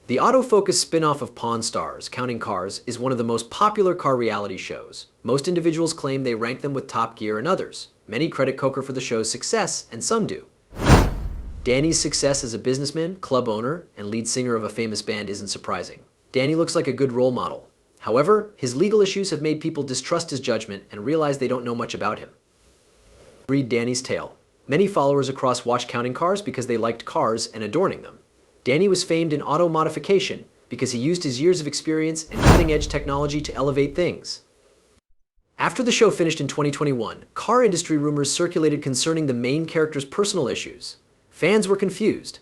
The autofocus spin-off of Pawn Stars, Counting Cars, is one of the most popular car reality shows. Most individuals claim they rank them with Top Gear and others. Many credit Koker for the show's success, and some do. Danny's success as a businessman, club owner, and lead singer of a famous band isn't surprising. Danny looks like a good role model. However, his legal issues have made people distrust his judgment and realize they don't know much about him. Read Danny's tale. Many followers across watched Counting Cars because they liked cars and adorning them. Danny was famed in auto modification because he used his years of experience and cutting-edge technology to elevate things. After the show finished in 2021, car industry rumors circulated concerning the main character's personal issues. Fans were confused.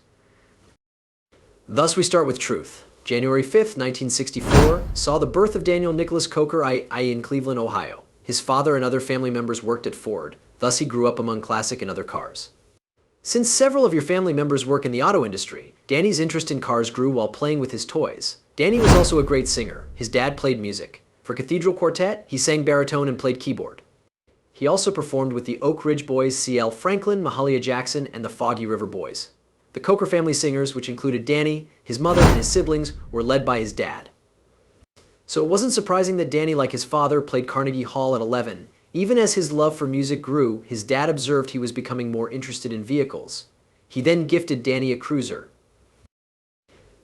Thus we start with truth. January 5th, 1964, saw the birth of Daniel Nicholas Koker in Cleveland, Ohio. His father and other family members worked at Ford, thus he grew up among classic and other cars. Since several of your family members work in the auto industry, Danny's interest in cars grew while playing with his toys. Danny was also a great singer. His dad played music. For Cathedral Quartet, he sang baritone and played keyboard. He also performed with the Oak Ridge Boys, C.L. Franklin, Mahalia Jackson, and the Foggy River Boys. The Koker family singers, which included Danny, his mother, and his siblings, were led by his dad. So it wasn't surprising that Danny, like his father, played Carnegie Hall at 11. Even as his love for music grew, his dad observed he was becoming more interested in vehicles. He then gifted Danny a cruiser.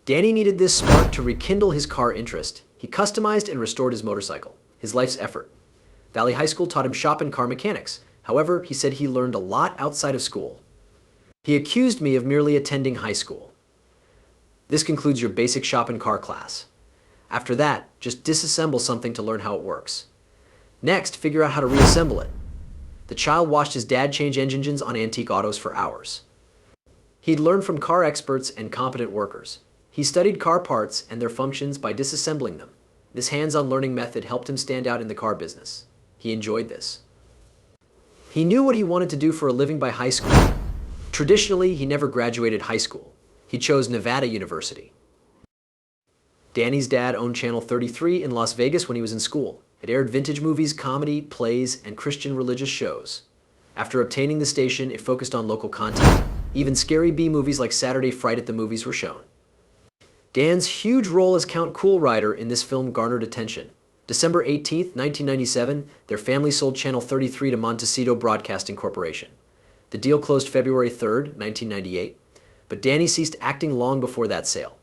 Danny needed this spark to rekindle his car interest. He customized and restored his motorcycle, his life's effort. Valley High School taught him shop and car mechanics. However, he said he learned a lot outside of school. He accused me of merely attending high school. This concludes your basic shop and car class. After that, just disassemble something to learn how it works. Next, figure out how to reassemble it. The child watched his dad change engines on antique autos for hours. He'd learned from car experts and competent workers. He studied car parts and their functions by disassembling them. This hands-on learning method helped him stand out in the car business. He enjoyed this. He knew what he wanted to do for a living by high school. Traditionally, he never graduated high school. He chose Nevada University. Danny's dad owned Channel 33 in Las Vegas when he was in school. It aired vintage movies, comedy, plays, and Christian religious shows. After obtaining the station, it focused on local content. Even scary B movies like Saturday Fright at the Movies were shown. Dan's huge role as Count Coolrider in this film garnered attention. December 18, 1997, their family sold Channel 33 to Montecito Broadcasting Corporation. The deal closed February 3, 1998, but Danny ceased acting long before that sale.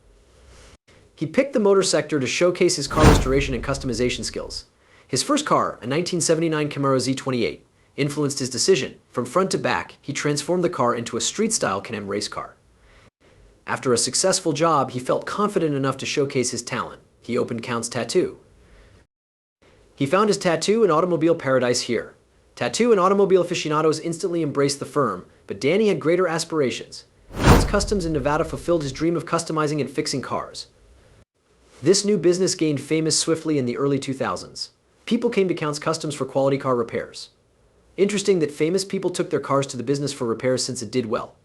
He picked the motor sector to showcase his car restoration and customization skills. His first car, a 1979 Camaro Z28, influenced his decision. From front to back, he transformed the car into a street-style Can-Am race car. After a successful job, he felt confident enough to showcase his talent. He opened Count's Tattoo. He found his tattoo and automobile paradise here. Tattoo and automobile aficionados instantly embraced the firm, but Danny had greater aspirations. Count's Customs in Nevada fulfilled his dream of customizing and fixing cars. This new business gained famous swiftly in the early 2000s. People came to Count's Customs for quality car repairs. Interesting that famous people took their cars to the business for repairs since it did well.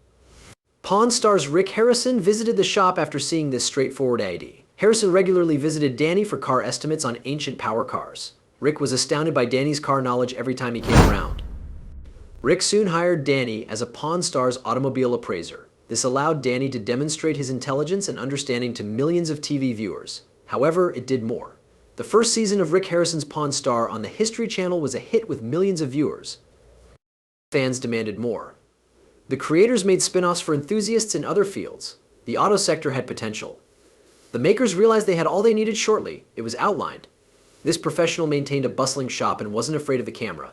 Pawn Stars Rick Harrison visited the shop after seeing this straightforward ID. Harrison regularly visited Danny for car estimates on ancient power cars. Rick was astounded by Danny's car knowledge every time he came around. Rick soon hired Danny as a Pawn Stars automobile appraiser. This allowed Danny to demonstrate his intelligence and understanding to millions of TV viewers. However, it did more. The first season of Rick Harrison's Pawn Star on the History Channel was a hit with millions of viewers. Fans demanded more. The creators made spin-offs for enthusiasts in other fields. The auto sector had potential. The makers realized they had all they needed shortly. It was outlined. This professional maintained a bustling shop and wasn't afraid of the camera.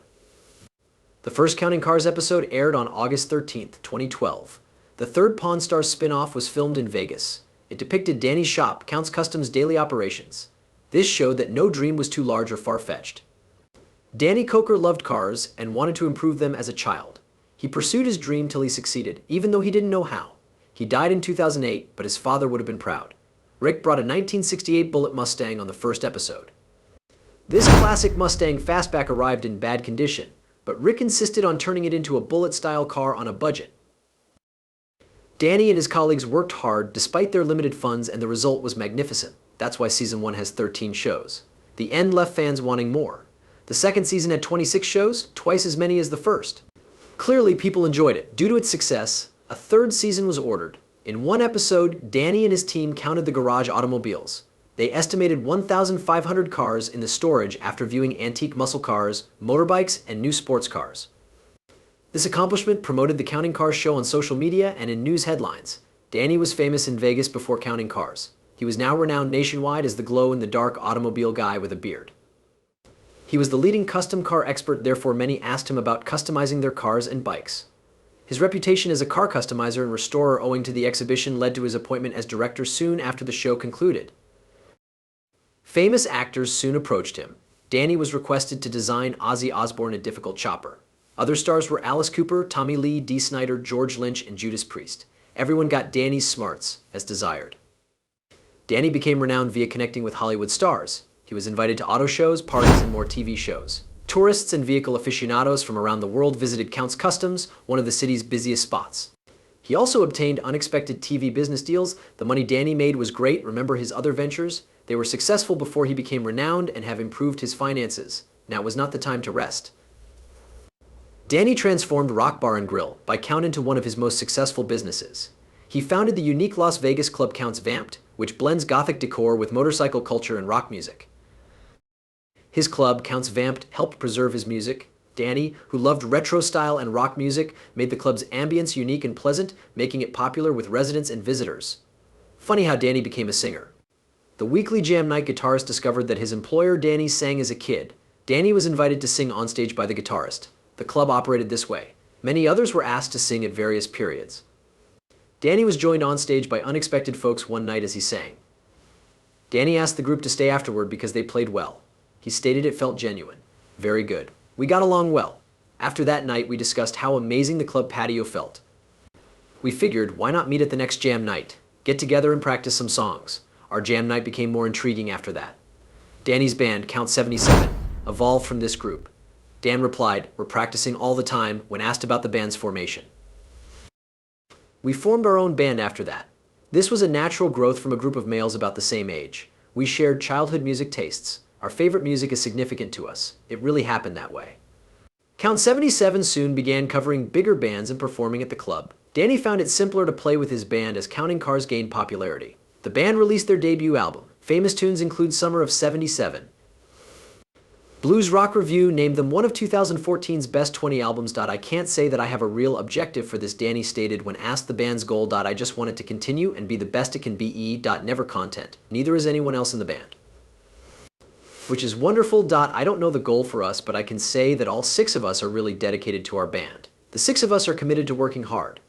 The first Counting Cars episode aired on August 13, 2012. The third Pawn Stars spin-off was filmed in Vegas. It depicted Danny's shop, Count's Customs' daily operations. This showed that no dream was too large or far-fetched. Danny Koker loved cars and wanted to improve them as a child. He pursued his dream till he succeeded, even though he didn't know how. He died in 2008, but his father would have been proud. Rick brought a 1968 Bullitt Mustang on the first episode. This classic Mustang fastback arrived in bad condition, but Rick insisted on turning it into a Bullitt-style car on a budget. Danny and his colleagues worked hard despite their limited funds, and the result was magnificent. That's why Season 1 has 13 shows. The end left fans wanting more. The second season had 26 shows, twice as many as the first. Clearly, people enjoyed it. Due to its success, a third season was ordered. In one episode, Danny and his team counted the garage automobiles. They estimated 1,500 cars in the storage after viewing antique muscle cars, motorbikes, and new sports cars. This accomplishment promoted the Counting Cars show on social media and in news headlines. Danny was famous in Vegas before counting cars. He was now renowned nationwide as the glow-in-the-dark automobile guy with a beard. He was the leading custom car expert, therefore many asked him about customizing their cars and bikes. His reputation as a car customizer and restorer owing to the exhibition led to his appointment as director soon after the show concluded. Famous actors soon approached him. Danny was requested to design Ozzy Osbourne a difficult chopper. Other stars were Alice Cooper, Tommy Lee, Dee Snider, George Lynch, and Judas Priest. Everyone got Danny's smarts, as desired. Danny became renowned via connecting with Hollywood stars. He was invited to auto shows, parties, and more TV shows. Tourists and vehicle aficionados from around the world visited Count's Customs, one of the city's busiest spots. He also obtained unexpected TV business deals. The money Danny made was great. Remember his other ventures? They were successful before he became renowned and have improved his finances. Now was not the time to rest. Danny transformed Rock Bar and Grill by Count into one of his most successful businesses. He founded the unique Las Vegas club Count's Vamped, which blends gothic decor with motorcycle culture and rock music. His club, Count's Vamped, helped preserve his music. Danny, who loved retro style and rock music, made the club's ambience unique and pleasant, making it popular with residents and visitors. Funny how Danny became a singer. The weekly jam night guitarist discovered that his employer Danny sang as a kid. Danny was invited to sing on stage by the guitarist. The club operated this way. Many others were asked to sing at various periods. Danny was joined on stage by unexpected folks one night as he sang. Danny asked the group to stay afterward because they played well. He stated it felt genuine. Very good. We got along well. After that night, we discussed how amazing the club patio felt. We figured, why not meet at the next jam night? Get together and practice some songs. Our jam night became more intriguing after that. Danny's band, Count 77, evolved from this group. Dan replied, "We're practicing all the time," when asked about the band's formation. We formed our own band after that. This was a natural growth from a group of males about the same age. We shared childhood music tastes. Our favorite music is significant to us. It really happened that way. Count 77 soon began covering bigger bands and performing at the club. Danny found it simpler to play with his band as Counting Cars gained popularity. The band released their debut album. Famous tunes include Summer of '77. Blues Rock Review named them one of 2014's best 20 albums. I can't say that I have a real objective for this, Danny stated when asked the band's goal. I just want it to continue and be the best it can be. Never content. Neither is anyone else in the band. Which is wonderful. I don't know the goal for us, but I can say that all 6 of us are really dedicated to our band. The 6 of us are committed to working hard.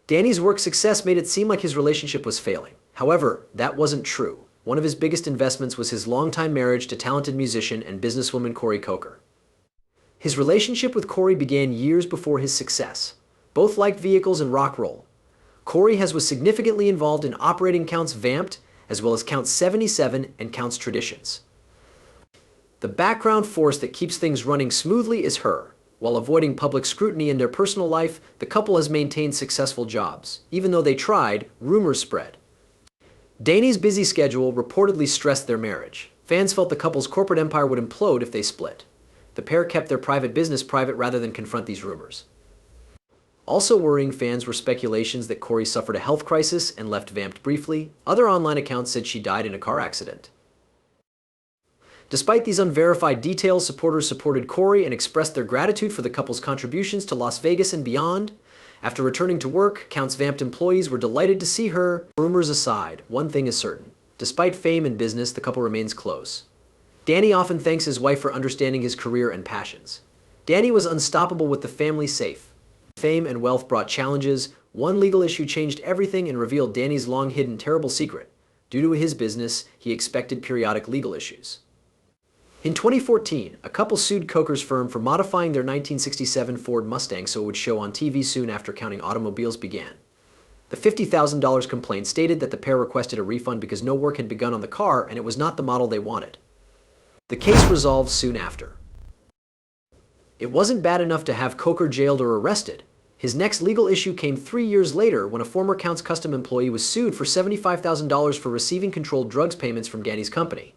Danny's work success made it seem like his relationship was failing. However, that wasn't true. One of his biggest investments was his longtime marriage to talented musician and businesswoman Koker. His relationship with Corey began years before his success. Both liked vehicles and rock roll. Corey was significantly involved in operating Count's Vamped, as well as Count 77 and Count's Traditions. The background force that keeps things running smoothly is her. While avoiding public scrutiny in their personal life, the couple has maintained successful jobs. Even though they tried, rumors spread. Danny's busy schedule reportedly stressed their marriage. Fans felt the couple's corporate empire would implode if they split. The pair kept their private business private rather than confront these rumors. Also worrying fans were speculations that Corey suffered a health crisis and left Vamped briefly. Other online accounts said she died in a car accident. Despite these unverified details, supporters supported Corey and expressed their gratitude for the couple's contributions to Las Vegas and beyond. After returning to work, Count's Vamped employees were delighted to see her. Rumors aside, one thing is certain. Despite fame and business, the couple remains close. Danny often thanks his wife for understanding his career and passions. Danny was unstoppable with the family safe. Fame and wealth brought challenges. One legal issue changed everything and revealed Danny's long-hidden terrible secret. Due to his business, he expected periodic legal issues. In 2014, a couple sued Koker's firm for modifying their 1967 Ford Mustang so it would show on TV soon after Counting Automobiles began. The $50,000 complaint stated that the pair requested a refund because no work had begun on the car and it was not the model they wanted. The case resolved soon after. It wasn't bad enough to have Koker jailed or arrested. His next legal issue came 3 years later when a former Count's Custom employee was sued for $75,000 for receiving controlled drugs payments from Danny's company.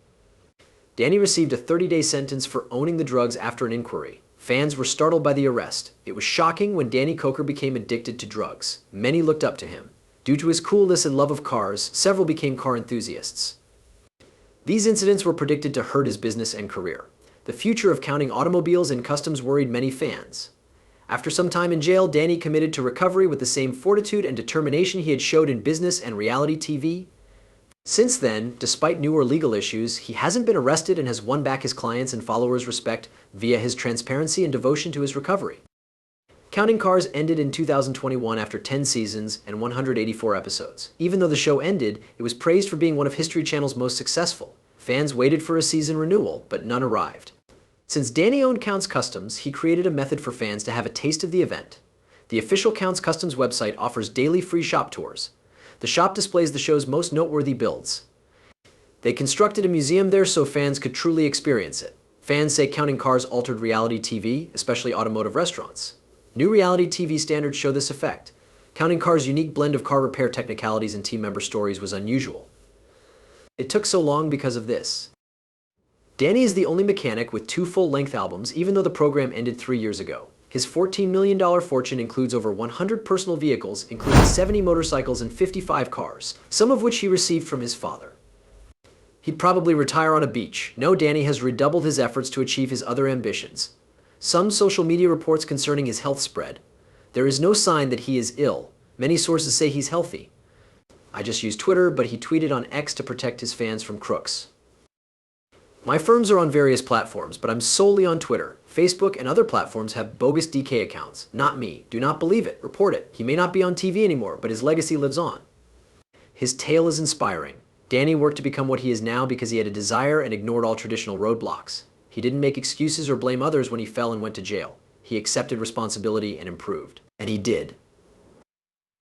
Danny received a 30-day sentence for owning the drugs after an inquiry. Fans were startled by the arrest. It was shocking when Danny Koker became addicted to drugs. Many looked up to him. Due to his coolness and love of cars, several became car enthusiasts. These incidents were predicted to hurt his business and career. The future of counting automobiles and customs worried many fans. After some time in jail, Danny committed to recovery with the same fortitude and determination he had showed in business and reality TV. Since then, despite newer legal issues, he hasn't been arrested and has won back his clients' and followers' respect via his transparency and devotion to his recovery. Counting Cars ended in 2021 after 10 seasons and 184 episodes. Even though the show ended, it was praised for being one of History Channel's most successful. Fans waited for a season renewal, but none arrived. Since Danny owned Counts Customs, he created a method for fans to have a taste of the event. The official Counts Customs website offers daily free shop tours. The shop displays the show's most noteworthy builds. They constructed a museum there so fans could truly experience it. Fans say Counting Cars altered reality TV, especially automotive restaurants. New reality TV standards show this effect. Counting Cars' unique blend of car repair technicalities and team member stories was unusual. It took so long because of this. Danny is the only mechanic with 2 full-length albums, even though the program ended 3 years ago. His $14 million fortune includes over 100 personal vehicles, including 70 motorcycles and 55 cars, some of which he received from his father. He'd probably retire on a beach. No, Danny has redoubled his efforts to achieve his other ambitions. Some social media reports concerning his health spread. There is no sign that he is ill. Many sources say he's healthy. I just use Twitter, but he tweeted on X to protect his fans from crooks. My firms are on various platforms, but I'm solely on Twitter. Facebook and other platforms have bogus DK accounts. Not me. Do not believe it. Report it. He may not be on TV anymore, but his legacy lives on. His tale is inspiring. Danny worked to become what he is now because he had a desire and ignored all traditional roadblocks. He didn't make excuses or blame others when he fell and went to jail. He accepted responsibility and improved. And he did.